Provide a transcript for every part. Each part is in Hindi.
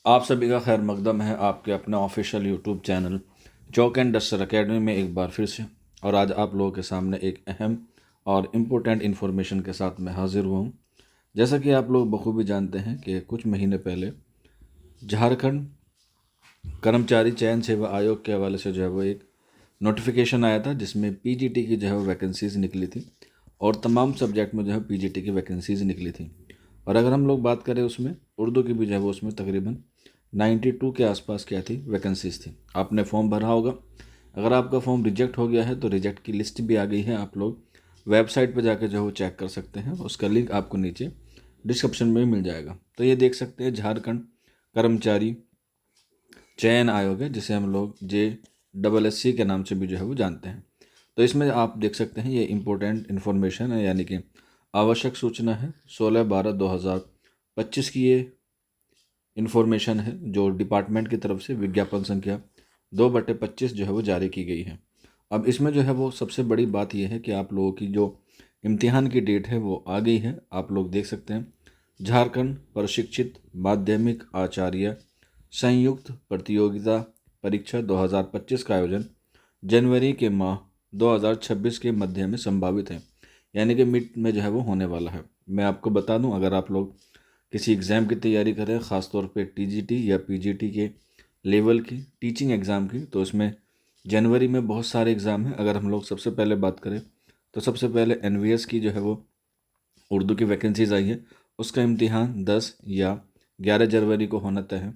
आप सभी का खैर मकदम है आपके अपने official YouTube channel chalk and duster academy में एक बार फिर से। और आज आप लोगों के सामने एक अहम और इम्पोर्टेंट इन्फॉर्मेशन के साथ मैं हाजिर हुआ हूँ। जैसा कि आप लोग बखूबी जानते हैं कि कुछ महीने पहले झारखंड कर्मचारी चयन सेवा आयोग के हवाले से जो है वो एक नोटिफिकेशन आया था, जिसमें पीजीटी की जो है वो वैकेंसीज़ निकली थी और तमाम सब्जेक्ट में जो है पीजीटी की वैकेंसीज़ निकली थी। और अगर हम लोग बात करें उसमें उर्दू की भी जो है वो उसमें तकरीबन 92 के आसपास क्या थी, वैकेंसीज़ थी। आपने फॉर्म भरा होगा। अगर आपका फॉर्म रिजेक्ट हो गया है तो रिजेक्ट की लिस्ट भी आ गई है। आप लोग वेबसाइट पर जाकर जो है वो चेक कर सकते हैं, उसका लिंक आपको नीचे डिस्क्रिप्शन में मिल जाएगा। तो ये देख सकते हैं झारखंड कर्मचारी चयन आयोग है, जिसे हम लोग JSSC के नाम से भी जो है वो जानते हैं। तो इसमें आप देख सकते हैं ये इम्पोर्टेंट इन्फॉर्मेशन है, यानी कि आवश्यक सूचना है। 16/12/2025 की ये इन्फॉर्मेशन है, जो डिपार्टमेंट की तरफ से विज्ञापन संख्या 2/25 जो है वो जारी की गई है। अब इसमें जो है वो सबसे बड़ी बात यह है कि आप लोगों की जो इम्तिहान की डेट है वो आ गई है। आप लोग देख सकते हैं झारखंड प्रशिक्षित माध्यमिक आचार्य संयुक्त प्रतियोगिता परीक्षा 2025 का आयोजन जनवरी के माह 2026 के मध्य में संभावित है, यानी कि मिड में जो है वो होने वाला है। मैं आपको बता दूं, अगर आप लोग किसी एग्ज़ाम की तैयारी करें, ख़ासतौर पे टीजीटी या पीजीटी के लेवल की टीचिंग एग्ज़ाम की, तो उसमें जनवरी में बहुत सारे एग्ज़ाम हैं। अगर हम लोग सबसे पहले बात करें तो सबसे पहले एनवीएस की जो है वो उर्दू की वैकेंसीज आई है, उसका इम्तिहान 10 या 11 जनवरी को होना तय है।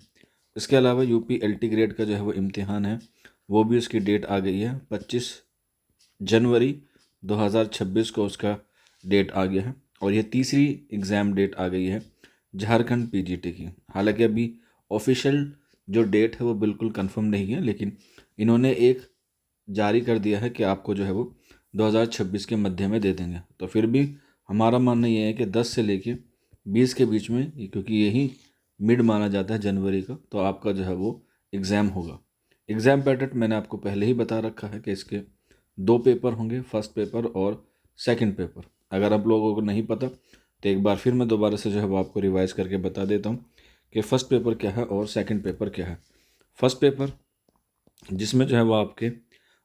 इसके अलावा यूपी एलटी ग्रेड का जो है वो इम्तिहान है, वो भी उसकी डेट आ गई है। 25 जनवरी 2026 को उसका डेट आ गया है। और ये तीसरी एग्ज़ाम डेट आ गई है झारखंड पीजीटी की। हालांकि अभी ऑफिशियल जो डेट है वो बिल्कुल कंफर्म नहीं है, लेकिन इन्होंने एक जारी कर दिया है कि आपको जो है वो 2026 के मध्य में दे देंगे। तो फिर भी हमारा मानना ये है कि 10 से लेके 20 के बीच में, क्योंकि यही मिड माना जाता है जनवरी का, तो आपका जो है वो एग्ज़ाम होगा। एग्ज़ाम पैटर्न मैंने आपको पहले ही बता रखा है कि इसके 2 पेपर होंगे, फर्स्ट पेपर और सेकंड पेपर। अगर आप लोगों को नहीं पता तो एक बार फिर मैं दोबारा से जो है वो आपको रिवाइज़ करके बता देता हूँ कि फ़र्स्ट पेपर क्या है और सेकंड पेपर क्या है। फर्स्ट पेपर जिसमें जो है वो आपके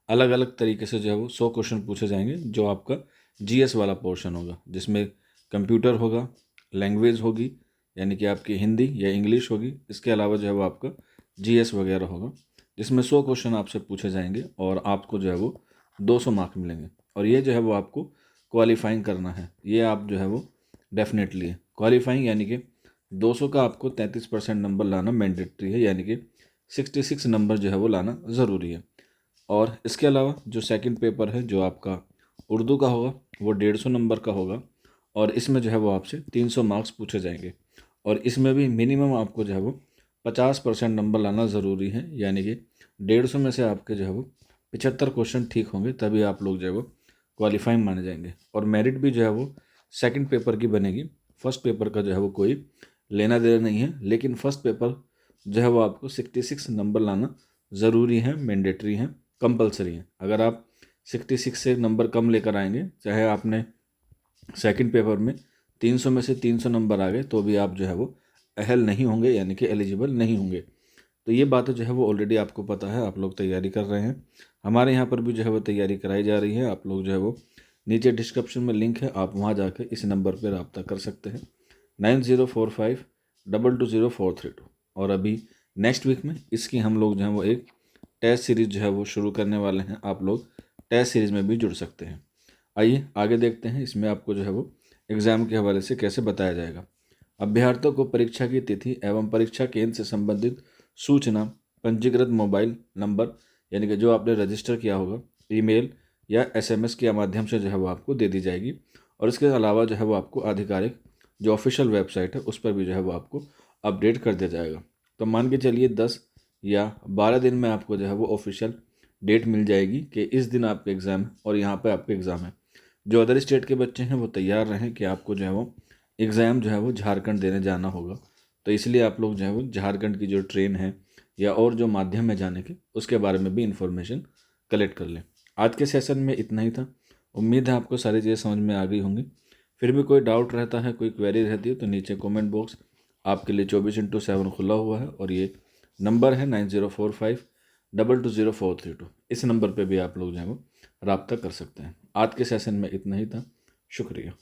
अलग अलग तरीके से जो है वो 100 क्वेश्चन पूछे जाएंगे, जो आपका जीएस वाला पोर्शन होगा, जिसमें कंप्यूटर होगा, लैंग्वेज होगी यानी कि आपकी हिंदी या इंग्लिश होगी। इसके अलावा जो है वो आपका जीएस वगैरह होगा, जिसमें 100 क्वेश्चन आपसे पूछे जाएंगे और आपको जो है वो 200 मार्क मिलेंगे। और ये जो है वो आपको क्वालिफाइंग करना है। ये आप जो है वो डेफिनेटली है क्वालिफाइंग, यानी कि 200 का आपको 33% नंबर लाना मैंडेटरी है, यानी कि 66 नंबर जो है वो लाना ज़रूरी है। और इसके अलावा जो सेकंड पेपर है जो आपका उर्दू का होगा, वो 150 नंबर का होगा और इसमें जो है वो आपसे 300 मार्क्स पूछे जाएंगे। और इसमें भी मिनिमम आपको जो है वो 50% नंबर लाना ज़रूरी है, यानी कि 150 में से आपके जो है वो 75 क्वेश्चन ठीक होंगे, तभी आप लोग जो है वो क्वालिफाइंग माने जाएंगे। और मेरिट भी जो है वो सेकंड पेपर की बनेगी। फर्स्ट पेपर का जो है वो कोई लेना देना नहीं है, लेकिन फर्स्ट पेपर जो है वो आपको 66 नंबर लाना ज़रूरी है, मैंडेटरी है, कंपलसरी है। अगर आप 66 से नंबर कम लेकर आएंगे, चाहे आपने सेकंड पेपर में 300 में से 300 नंबर आ गए, तो भी आप जो है वो अहल नहीं होंगे, यानी कि एलिजिबल नहीं होंगे। तो ये बातें जो है वो ऑलरेडी आपको पता है, आप लोग तैयारी कर रहे हैं। हमारे यहाँ पर भी जो है वो तैयारी कराई जा रही है। आप लोग जो है वो नीचे डिस्क्रिप्शन में लिंक है, आप वहाँ जाकर इस नंबर पर रब्ता कर सकते हैं 9045220432। और अभी नेक्स्ट वीक में इसकी हम लोग जो है वो एक टेस्ट सीरीज़ जो है वो शुरू करने वाले हैं। आप लोग टेस्ट सीरीज़ में भी जुड़ सकते हैं। आइए आगे देखते हैं इसमें आपको जो है वो एग्ज़ाम के हवाले से कैसे बताया जाएगा। अभ्यर्थियों को परीक्षा की तिथि एवं परीक्षा केंद्र से संबंधित सूचना पंजीकृत मोबाइल नंबर, यानी कि जो आपने रजिस्टर किया होगा, ईमेल या एसएमएस के माध्यम से जो है वो आपको दे दी जाएगी। और इसके अलावा जो है वो आपको आधिकारिक जो ऑफिशियल वेबसाइट है उस पर भी जो है वो आपको अपडेट कर दिया जाएगा। तो मान के चलिए 10 या 12 दिन में आपको जो है वो ऑफिशियल डेट मिल जाएगी कि इस दिन आपका एग्ज़ाम है और यहाँ पे आपका एग्ज़ाम है। जो अदर स्टेट के बच्चे हैं वो तैयार रहें कि आपको जो है वो एग्ज़ाम जो है वो झारखंड देने जाना होगा। तो इसलिए आप लोग जो है वो झारखंड की जो ट्रेन है या और जो माध्यम है जाने के, उसके बारे में भी इंफॉर्मेशन कलेक्ट कर लें। आज के सेशन में इतना ही था। उम्मीद है आपको सारी चीज़ें समझ में आ गई होंगी। फिर भी कोई डाउट रहता है, कोई क्वेरी रहती है, तो नीचे कमेंट बॉक्स आपके लिए 24/7 खुला हुआ है और ये नंबर है 9045220432। इस नंबर पे भी आप लोग जो है वो रब्ता कर सकते हैं। आज के सेशन में इतना ही था। शुक्रिया।